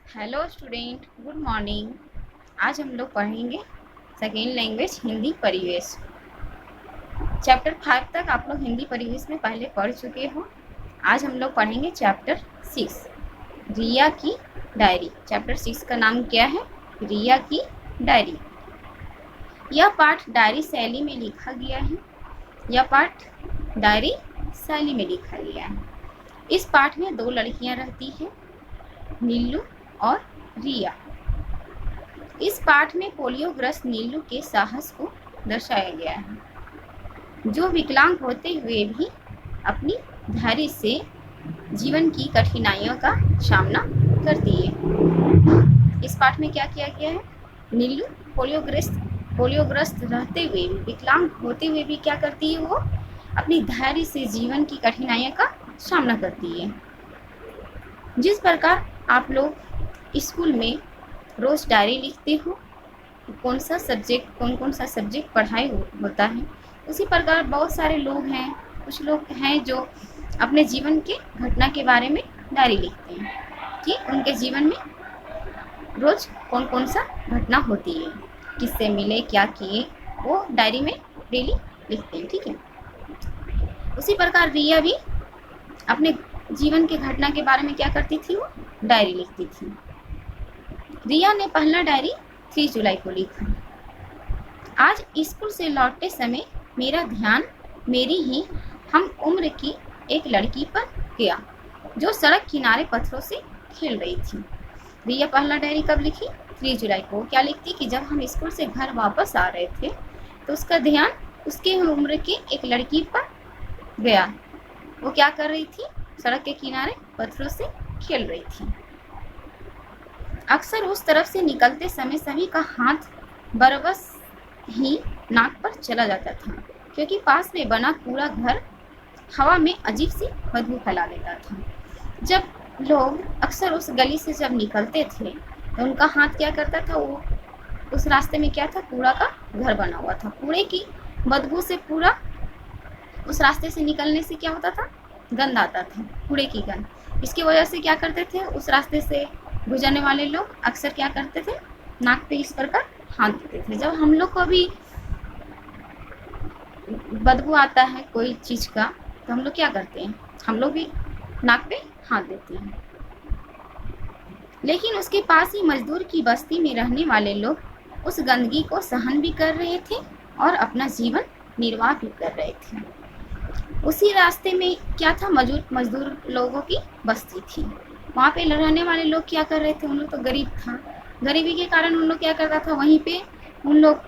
Hello student, good morning. आज हम लोग पढ़ेंगे सेकेंड लैंग्वेज हिंदी परिवेश। चैप्टर 5 तक आप लोग हिंदी परिवेश में पहले पढ़ चुके हो। आज हम लोग पढ़ेंगे चैप्टर 6, रिया की डायरी। चैप्टर 6 का नाम क्या है? रिया की डायरी। यह पाठ डायरी शैली में लिखा गया है। यह पाठ डायरी शैली में लिखा गया है। इस पाठ में दो लड़कियां रहती हैं, नीलू और रिया। इस पाठ में पोलियोग्रस्त नीलू के साहस को दर्शाया गया है, जो विकलांग होते हुए भी अपनी धैर्य से जीवन की कठिनाइयों का सामना करती है। इस पाठ में क्या किया गया है? नीलू पोलियोग्रस्त रहते हुए भी, विकलांग होते हुए भी क्या करती है? वो अपनी धैर्य से जीवन की कठिनाइयों का सामना करती है। जिस प्रकार आप लोग स्कूल में रोज डायरी लिखते हो, कौन सा सब्जेक्ट पढ़ाई होता है, उसी प्रकार बहुत सारे लोग हैं, कुछ लोग हैं जो अपने जीवन के घटना के बारे में डायरी लिखते हैं कि उनके जीवन में रोज कौन कौन सा घटना होती है, किससे मिले, क्या किए, वो डायरी में डेली लिखते हैं। ठीक है। उसी प्रकार रिया भी अपने जीवन के घटना के बारे में क्या करती थी? वो डायरी लिखती थी। रिया ने पहला डायरी 3 जुलाई को लिखा। आज स्कूल से लौटते समय मेरा ध्यान मेरी ही हम उम्र की एक लड़की पर गया, जो सड़क किनारे पत्थरों से खेल रही थी। रिया पहला डायरी कब लिखी? 3 जुलाई को। क्या लिखती कि जब हम स्कूल से घर वापस आ रहे थे तो उसका ध्यान उसके उम्र की एक लड़की पर गया। वो क्या कर रही थी? सड़क के किनारे पत्थरों से खेल रही थी। अक्सर उस तरफ से निकलते समय सभी का हाथ बरबस ही नाक पर चला जाता था, क्योंकि पास में बना पूरा घर हवा में अजीब सी बदबू फैला देता था। जब लोग अक्सर उस गली से जब निकलते थे तो उनका हाथ क्या करता था? वो उस रास्ते में क्या था? कूड़ा का घर बना हुआ था। कूड़े की बदबू से पूरा उस रास्ते से निकलने से क्या होता था? गंध आता था, कूड़े की गंध। इसकी वजह से क्या करते थे? उस रास्ते से गुजरने वाले लोग अक्सर क्या करते थे? नाक पे इस प्रकार हाथ देते थे। जब हम लोग को भी बदबू आता है कोई चीज का तो हम लोग क्या करते हैं? हम लोग भी नाक पे हाथ देते हैं। लेकिन उसके पास ही मजदूर की बस्ती में रहने वाले लोग उस गंदगी को सहन भी कर रहे थे और अपना जीवन निर्वाह भी कर रहे थे। उसी रास्ते में क्या था? मजदूर लोगों की बस्ती थी। वहाँ पे रहने वाले लोग क्या कर रहे थे? उन लोग तो गरीब था, गरीबी के कारण उन लोग क्या करता था? वहीं पे उन लोग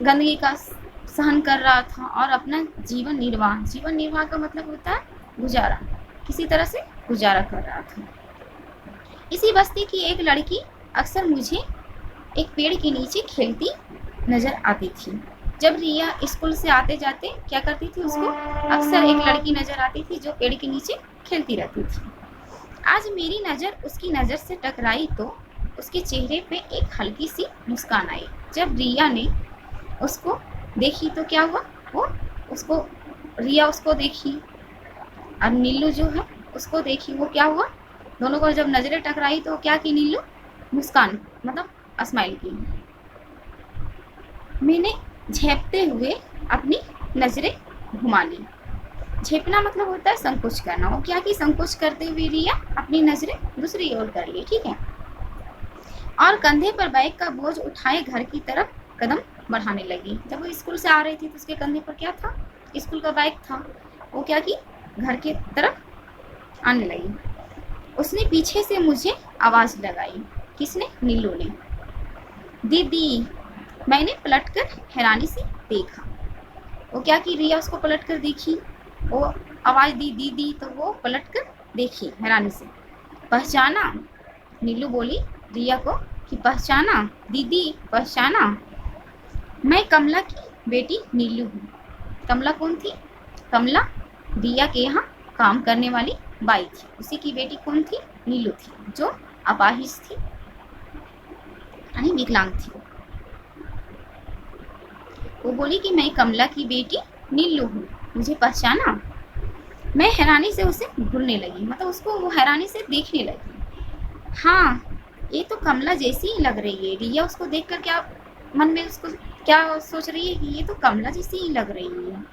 गंदगी का सहन कर रहा था और अपना जीवन निर्वाह का मतलब होता है गुजारा, किसी तरह से गुजारा कर रहा था। इसी बस्ती की एक लड़की अक्सर मुझे एक पेड़ के नीचे खेलती नजर आती थी। जब रिया स्कूल से आते जाते क्या करती थी? उसको अक्सर एक लड़की नजर आती थी जो पेड़ के नीचे खेलती रहती थी। आज मेरी नज़र उसकी नज़र से टकराई तो उसके चेहरे पे एक हल्की सी मुस्कान आई। जब रिया ने उसको देखी तो क्या हुआ? रिया उसको देखी और नीलू जो है उसको देखी। वो क्या हुआ? दोनों को जब नज़रें टकराई तो क्या की नीलू? मुस्कान, मतलब स्माइल की। मैंने झेपते हुए अपनी नज़रें घुमा ली। झेपना मतलब होता है संकोच करना। वो क्या की? संकोच करते हुए रिया अपनी नजरें दूसरी ओर कर ली। ठीक है। और कंधे पर बैग का बोझ उठाए घर की तरफ कदम बढ़ाने लगी। जब वो स्कूल से आ रही थी तो उसके कंधे पर क्या था? स्कूल का बैग था। वो क्या की? घर की तरफ आने लगी। उसने पीछे से मुझे आवाज लगाई। किसने? नीलू ने। दीदी। मैंने पलटकर हैरानी से देखा। वो क्या की? रिया उसको पलटकर देखी। वो आवाज दी दीदी, तो वो पलटकर देखी हैरानी से। पहचाना? नीलू बोली रिया को कि पहचाना दीदी, पहचाना? मैं कमला की बेटी नीलू हूँ। कमला कौन थी? कमला रिया के यहाँ काम करने वाली बाई थी। उसी की बेटी कौन थी? नीलू थी, जो अपाहिज थी, यानी विकलांग थी। वो बोली कि मैं कमला की बेटी नीलू हूँ, मुझे पहचाना? मैं हैरानी से उसे घूरने लगी, मतलब उसको वो हैरानी से देखने लगी। हाँ, ये तो कमला जैसी ही लग रही है। रिया उसको देखकर क्या मन में उसको क्या सोच रही है कि ये तो कमला जैसी ही लग रही है।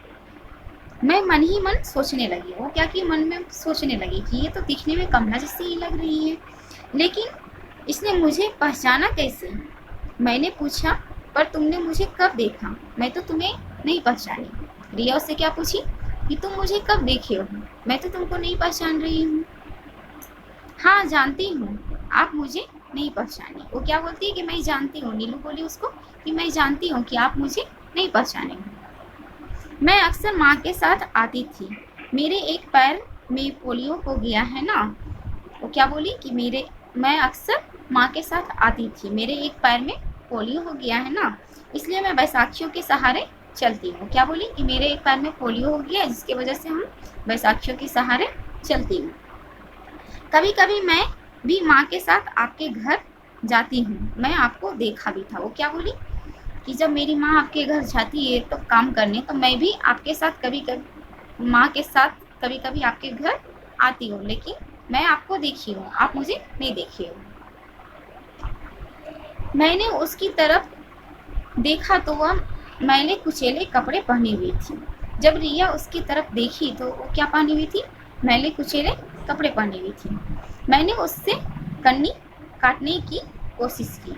मैं मन ही मन सोचने लगी, वो क्या कि मन में सोचने लगी कि ये तो दिखने में कमला जैसी ही लग रही है, लेकिन इसने मुझे पहचाना कैसे? मैंने पूछा, पर तुमने मुझे कब देखा? मैं तो तुम्हें नहीं पहचानी। रिया उससे क्या पूछी कि तुम मुझे कब देखे हो? मैं तो तुमको नहीं पहचान रही हूँ। हाँ जानती हूँ, आप मुझे नहीं पहचाने। वो क्या बोलती है कि मैं जानती हूँ। नीलू बोली उसको कि मैं जानती हूँ कि आप मुझे नहीं पहचाने। मैं अक्सर माँ के साथ आती थी। मेरे एक पैर में पोलियो हो गया है ना। वो क्या बोली कि मैं अक्सर माँ के साथ आती थी, मेरे एक पैर में पोलियो हो गया है ना, इसलिए मैं बैसाखियों के सहारे चलती हूँ। क्या बोली कि मेरे एक पैर में पोलियो हो गया है, जिसकी वजह से हम बैसाखियों के सहारे चलती हूँ। कभी कभी मैं भी माँ के साथ आपके घर जाती हूँ, मैं आपको देखा भी था। वो क्या बोली कि जब मेरी माँ आपके घर जाती है तो काम करने, तो मैं भी आपके साथ कभी कभी माँ के साथ कभी कभी आपके घर आती हूँ, लेकिन मैं आपको देखी हूँ, आप मुझे नहीं देखे हो। मैंने उसकी तरफ देखा तो वह मैले कुचेले कपड़े पहनी हुई थी। जब रिया उसकी तरफ देखी तो वो क्या पहनी हुई थी? मैले कुचेले कपड़े पहनी हुई थी। मैंने उससे कन्नी काटने की कोशिश की,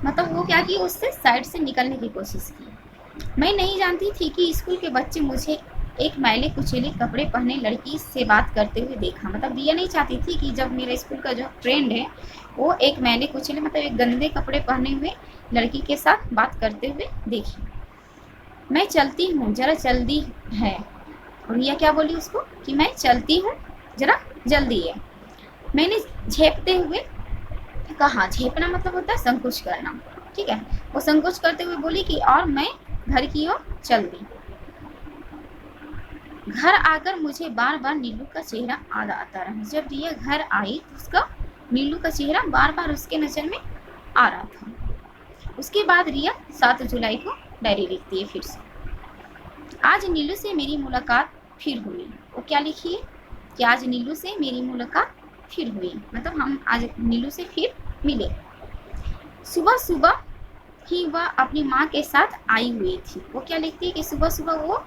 मतलब वो क्या की, उससे साइड से निकलने की कोशिश की। मैं नहीं जानती थी कि स्कूल के बच्चे मुझे एक मैले कुचेले कपड़े पहने लड़की से बात करते हुए देखा। मतलब रिया नहीं चाहती थी कि जब मेरे स्कूल का जो फ्रेंड है वो एक मैले कुचेले मतलब एक गंदे कपड़े पहने हुए लड़की के साथ बात करते हुए देखी। मैं चलती हूँ, जरा जल्दी है। और रिया क्या बोली उसको कि मैं चलती हूँ, जरा जल्दी है। मैंने झेपते हुए कहा, झेपना मतलब होता है संकोच करना, ठीक है। वो संकोच करते हुए बोली कि और मैं घर की ओर चल दी। घर आकर मुझे बार बार नीलू का चेहरा याद आता रहा। जब रिया घर आई तो उसका नीलू का चेहरा बार बार उसके नजर में आ रहा था। उसके बाद रिया 7 जुलाई को डायरी लिखती है फिर से। आज नीलू से मेरी मुलाकात फिर हुई। वो क्या लिखी है कि आज नीलू से मेरी मुलाकात फिर हुई, मतलब हम आज नीलू से फिर मिले। सुबह सुबह ही वह अपनी माँ के साथ आई हुई थी। वो क्या लिखती है कि सुबह सुबह वह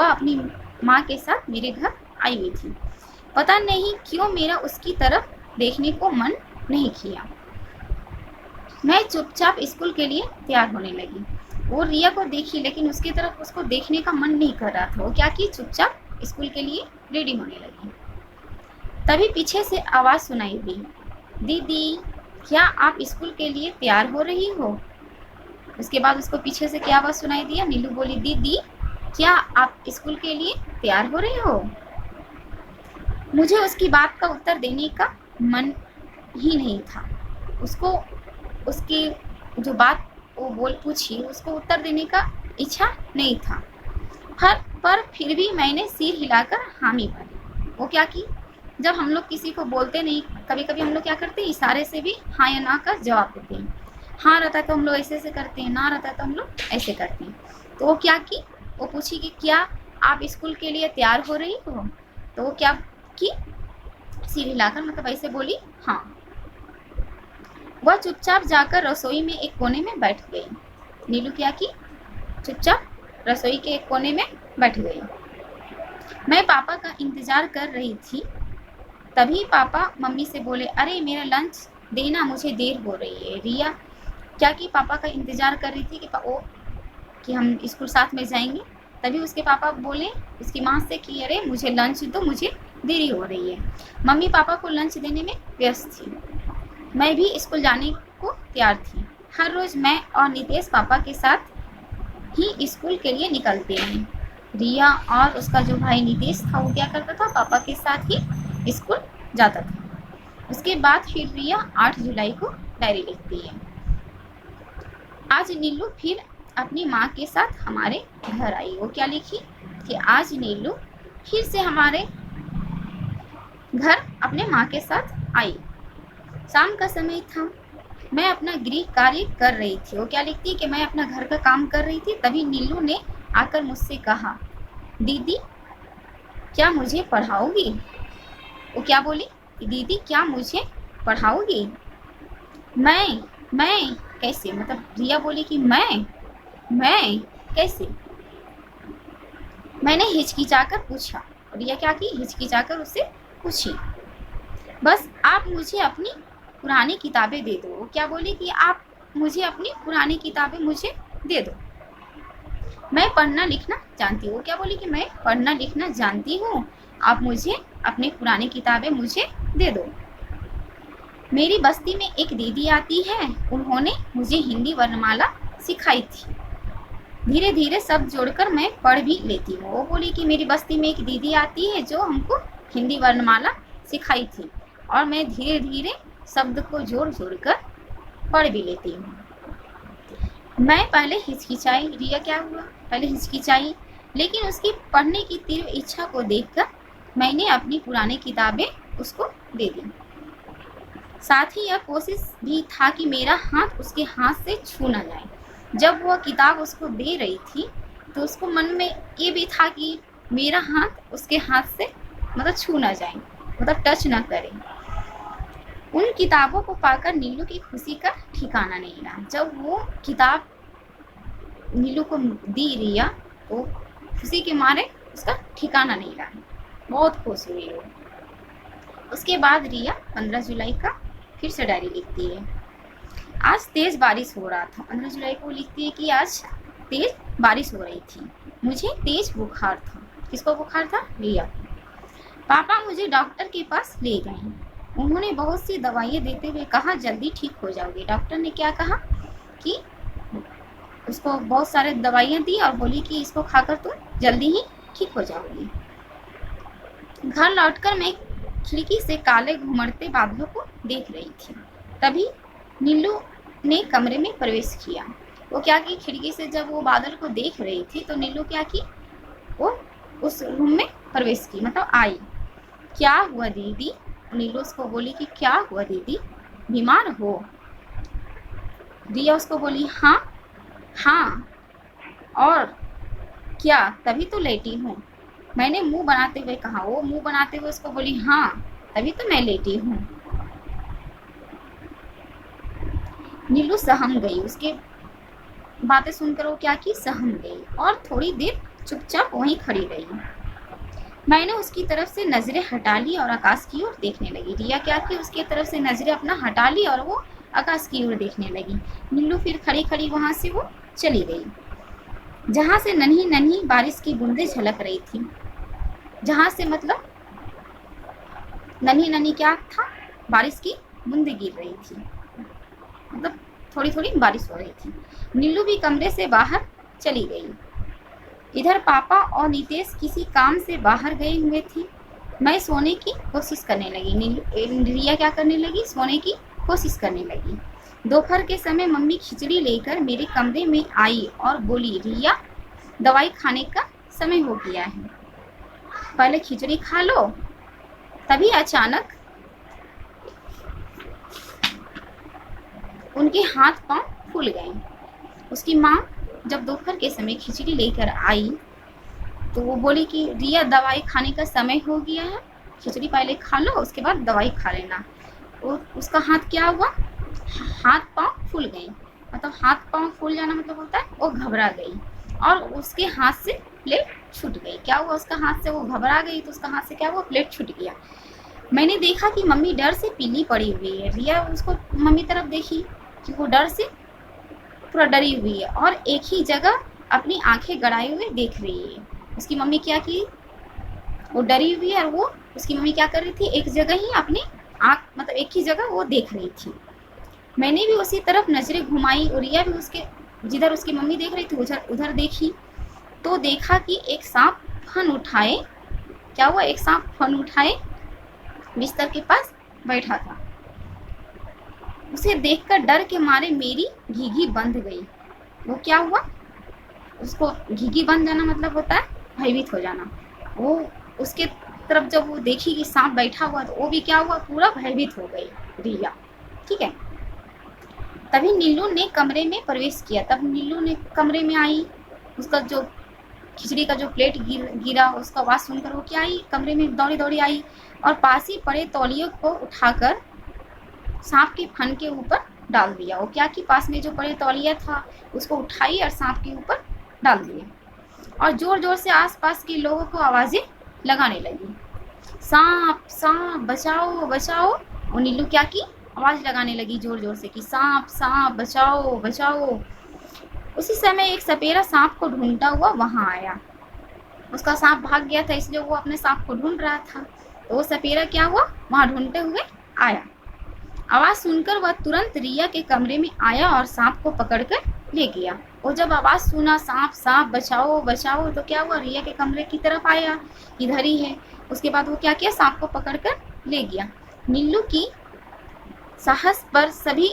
अपनी माँ के साथ मेरे घर आई हुई थी। पता नहीं क्यों मेरा उसकी तरफ देखने को मन नहीं किया। मैं चुपचाप स्कूल के लिए तैयार होने लगी। वो रिया को देखी, लेकिन उसकी तरफ उसको देखने का मन नहीं कर रहा था। वो क्या की, चुपचाप स्कूल के लिए रेडी होने लगी। तभी पीछे से आवाज सुनाई दी, दीदी क्या आप स्कूल के लिए तैयार हो रही हो? उसके बाद उसको पीछे से क्या आवाज सुनाई दिया? नीलू बोली, दीदी क्या आप स्कूल के लिए तैयार हो रहे हो? मुझे उसकी बात का उत्तर देने का मन ही नहीं था। उसको उसकी जो बात वो पूछी, उसको उत्तर देने का इच्छा नहीं था। पर फिर भी मैंने सिर हिलाकर हामी भरी। वो क्या की, जब हम लोग किसी को बोलते नहीं, कभी कभी हम लोग क्या करते हैं, इशारे से भी हाँ या ना का जवाब देते हैं। हाँ रहता है तो हम लोग ऐसे ऐसे करते हैं, ना रहता है तो हम लोग ऐसे करते हैं। तो वो क्या की, वो पूछी कि क्या आप स्कूल के लिए तैयार हो रही हो? तो वो क्या की, सिर हिलाकर मतलब ऐसे बोली हाँ। वह चुपचाप जाकर रसोई में एक कोने में बैठ गई। नीलू क्या की, चुपचाप रसोई के एक कोने में बैठ गई। मैं पापा का इंतजार कर रही थी। तभी पापा मम्मी से बोले, अरे मेरा लंच देना, मुझे देर हो रही है। रिया क्या कि पापा का इंतजार कर रही थी कि हम स्कूल साथ में जाएंगे। तभी उसके पापा बोले उसकी माँ से कि अरे मुझे लंच दो, मुझे देरी हो रही है। मम्मी पापा को लंच देने में व्यस्त थी। मैं भी स्कूल जाने को तैयार थी। हर रोज मैं और नितेश पापा के साथ ही स्कूल के लिए निकलते हैं। रिया और उसका जो भाई नितेश था वो क्या करता था, पापा के साथ ही स्कूल जाता था। उसके बाद फिर रिया 8 जुलाई को डायरी लिखती है। आज नीलू फिर अपनी माँ के साथ हमारे घर आई। वो क्या लिखी कि आज नीलू फिर से हमारे घर अपने माँ के साथ आई। शाम का समय था, मैं अपना गृह कार्य कर रही थी। वो क्या लिखती है कि मैं अपना घर का काम कर रही थी। तभी नीलू ने आकर मुझसे कहा, दीदी क्या मुझे पढ़ाओगी? वो क्या बोली, दीदी क्या मुझे पढ़ाओगी? मैं कैसे? मतलब रिया बोली कि मैं कैसे? मैंने हिचकिचाकर पूछा। रिया क्या की? हिचकिचाकर उससे पूछी। बस आप मुझे अपनी पुरानी किताबें दे दो। वो क्या बोली कि आप मुझे अपनी पुरानी किताबें मुझे दे दो। मैं पढ़ना लिखना जानती हूँ। वो क्या बोली कि मैं पढ़ना लिखना जानती हूँ, आप मुझे अपनी पुरानी किताबें मुझे दे दो। मेरी बस्ती में एक दीदी आती है, उन्होंने मुझे हिंदी वर्णमाला सिखाई थी। धीरे धीरे शब्द जोड़कर मैं पढ़ भी लेती हूँ। वो बोली कि मेरी बस्ती में एक दीदी आती है जो हमको हिंदी वर्णमाला सिखाई थी और मैं धीरे धीरे शब्द को जोड़ जोड़कर पढ़ भी लेती हूँ। मैं पहले हिचकिचाई। रिया क्या हुआ? पहले हिचकिचाई, लेकिन उसकी पढ़ने की तीव्र इच्छा को देखकर मैंने अपनी पुरानी किताबें उसको दे दी। साथ ही यह कोशिश भी था कि मेरा हाथ उसके हाथ से छू न जाए। जब वह किताब उसको दे रही थी तो उसको मन में ये भी था कि मेरा हाथ उसके हाथ से मतलब छू न जाए, मतलब टच ना करे। उन किताबों को पाकर नीलू की खुशी का ठिकाना नहीं रहा। जब वो किताब नीलू को दी रिया तो खुशी के मारे उसका ठिकाना नहीं रहा, बहुत खुश हुई वो। उसके बाद रिया 15 जुलाई का फिर से डायरी लिखती है। आज तेज बारिश हो रहा था। 15 जुलाई को लिखती है कि आज तेज बारिश हो रही थी, मुझे तेज बुखार था। किसको बुखार था? रिया। पापा मुझे डॉक्टर के पास ले गए। उन्होंने बहुत सी दवाइयाँ देते हुए कहा जल्दी ठीक हो जाओगे। डॉक्टर ने क्या कहा कि उसको बहुत सारे दवाइयाँ दी और बोली कि इसको खाकर तुम जल्दी ही ठीक हो जाओगी। घर लौटकर मैं खिड़की से काले घुमड़ते बादलों को देख रही थी। तभी नीलू ने कमरे में प्रवेश किया। वो क्या की? खिड़की से जब वो बादल को देख रही थी तो नीलू क्या की? वो उस रूम में प्रवेश की, मतलब आई। क्या हुआ दीदी? नीलू उसको बोली कि क्या हुआ दीदी, बीमार हो? रिया उसको बोली हाँ और क्या, तभी तो लेटी हूँ। मैंने मुंह बनाते हुए कहा। वो मुंह बनाते हुए उसको बोली हाँ तभी तो मैं लेटी हूँ। नीलू सहम गई। उसके बातें सुनकर वो क्या की? सहम गई और थोड़ी देर चुपचाप वहीं खड़ी रही। मैंने उसकी तरफ से नजरें हटा ली और आकाश की ओर देखने लगी। रिया क्या की? उसकी तरफ से नजरें अपना हटा ली और वो आकाश की ओर देखने लगी। नीलू फिर खड़ी खड़ी वहां से वो चली गई, जहां से नन्ही नन्ही बारिश की बूंदें झलक रही थी। जहां से मतलब नन्ही नन्ही क्या था? बारिश की बूंदें गिर रही थी, मतलब थोड़ी थोड़ी बारिश हो रही थी। नीलू भी कमरे से बाहर चली गई। इधर पापा और नितेश किसी काम से बाहर गए हुए थे। मैं सोने की कोशिश करने लगी। रिया क्या करने लगी? सोने की कोशिश करने लगी। दोपहर के समय मम्मी खिचड़ी लेकर मेरे कमरे में आई और बोली रिया दवाई खाने का समय हो गया है, पहले खिचड़ी खा लो। तभी अचानक उनके हाथ पांव फूल गए। उसकी माँ जब दोपहर के समय खिचड़ी लेकर आई तो वो बोली कि रिया दवाई खाने का समय हो गया है, खिचड़ी पहले खा लो उसके बाद दवाई खा लेना। उसका हाथ क्या हुआ? हाथ पांव फूल गए। मतलब हाथ पांव फूल जाना मतलब होता है वो घबरा गई और उसके हाथ से प्लेट छूट गई। क्या हुआ उसका हाथ से? वो घबरा गई तो उसका हाथ से क्या हुआ? प्लेट छूट गया। मैंने देखा कि मम्मी डर से पीली पड़ी हुई है। रिया उसको मम्मी तरफ देखी कि वो डर से पूरा डरी हुई है और एक ही जगह अपनी आंखें गड़ाए हुए देख रही है। उसकी मम्मी क्या की? वो डरी हुई है और वो उसकी मम्मी क्या कर रही थी? एक जगह ही अपनी आंख मतलब एक ही जगह वो देख रही थी। मैंने भी उसी तरफ नजरें घुमाई और रिया भी उसके जिधर उसकी मम्मी देख रही थी उधर देखी तो देखा कि एक सांप फन उठाए। क्या हुआ? एक सांप फन उठाए बिस्तर के पास बैठा था। उसे देखकर डर के मारे मेरी घीघी बंध गई। वो क्या हुआ? उसको घीघी बंध जाना मतलब होता है भयभीत हो जाना। वो उसके तरफ जब वो देखी कि सांप बैठा हुआ तो वो भी क्या हुआ? पूरा भयभीत हो गई रिया। ठीक है। तभी नीलू ने कमरे में प्रवेश किया। तब नीलू ने कमरे में आई। उसका जो खिचड़ी का जो प्लेट गिरा उसका आवाज सुनकर वो क्या आई? कमरे में दौड़ी दौड़ी आई और पास ही पड़े तौलियों को उठाकर सांप के फन के ऊपर डाल दिया। वो क्या कि पास में जो बड़े तौलिया था उसको उठाई और सांप के ऊपर डाल दिया और जोर जोर से आसपास के लोगों को आवाजें लगाने लगी, सांप सांप बचाओ बचाओ। और नीलू क्या की आवाज लगाने लगी जोर जोर से कि सांप सांप बचाओ बचाओ। उसी समय एक सपेरा सांप को ढूंढता हुआ वहां आया। उसका सांप भाग गया था इसलिए वो अपने सांप को ढूंढ रहा था। तो वो सपेरा क्या हुआ वहां ढूंढते हुए आया। आवाज सुनकर वह तुरंत रिया के कमरे में आया और सांप को पकड़कर ले गया। और जब आवाज सुना सांप सांप बचाओ बचाओ तो क्या हुआ, रिया के कमरे की तरफ आया, इधर ही है। उसके बाद वो क्या किया, सांप को पकड़कर ले गया। नीलू की साहस पर सभी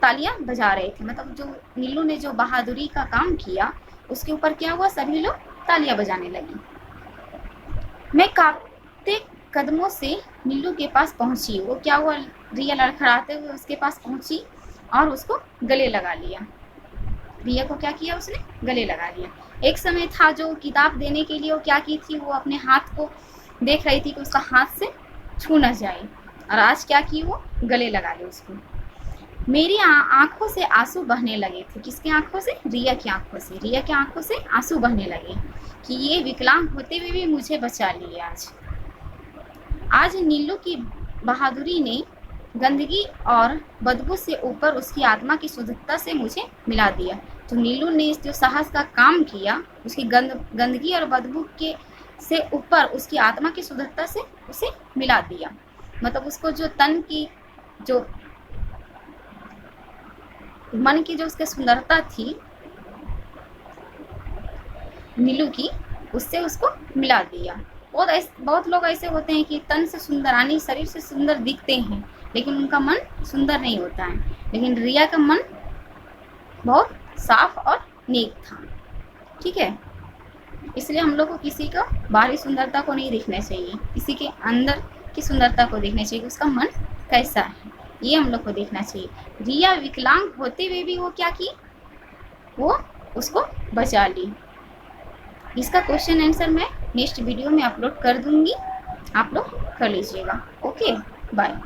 तालियां बजा रहे थे, मतलब जो नीलू ने जो बहादुरी का काम किया उसके ऊपर क्या हुआ, सभी लोग तालियां बजाने लगी। मैं कांपते कदमों से नीलू के पास पहुंची। वो क्या हुआ, रिया लड़खड़ाते हुए उसके पास पहुंची और उसको गले लगा लिया। रिया को क्या किया, उसने गले लगा लिया। एक समय था जो किताब देने के लिए वो क्या की थी, वो अपने हाथ को देख रही थी कि उसका हाथ से छू न जाए, और आज क्या की, वो गले लगा ली उसको। मेरी आंखों से आंसू बहने लगे थे। किसके आंखों से, रिया की आंखों से। रिया की आंखों से आंसू बहने लगे कि ये विकलांग होते हुए भी मुझे बचा लिए। आज नीलू की बहादुरी ने गंदगी और बदबू से ऊपर उसकी आत्मा की शुद्धता से मुझे मिला दिया। तो नीलू ने इस जो साहस का काम किया, उसकी गंदगी और बदबू के से ऊपर उसकी आत्मा की शुद्धता से उसे मिला दिया। मतलब उसको जो तन की, जो मन की जो उसकी सुंदरता थी नीलू की, उससे उसको मिला दिया। बहुत लोग ऐसे होते हैं कि तन से सुंदर यानी शरीर से सुंदर दिखते हैं लेकिन उनका मन सुंदर नहीं होता है। लेकिन रिया का मन बहुत साफ और नेक था। ठीक है, इसलिए हम लोग को किसी का बाहरी सुंदरता को नहीं देखना चाहिए, किसी के अंदर की सुंदरता को देखना चाहिए, उसका मन कैसा है ये हम लोग को देखना चाहिए। रिया विकलांग होते हुए भी वो क्या की, वो उसको बचा ली। इसका क्वेश्चन आंसर मैं नेक्स्ट वीडियो में अपलोड कर दूंगी, आप लोग कर लीजिएगा। Okay, bye.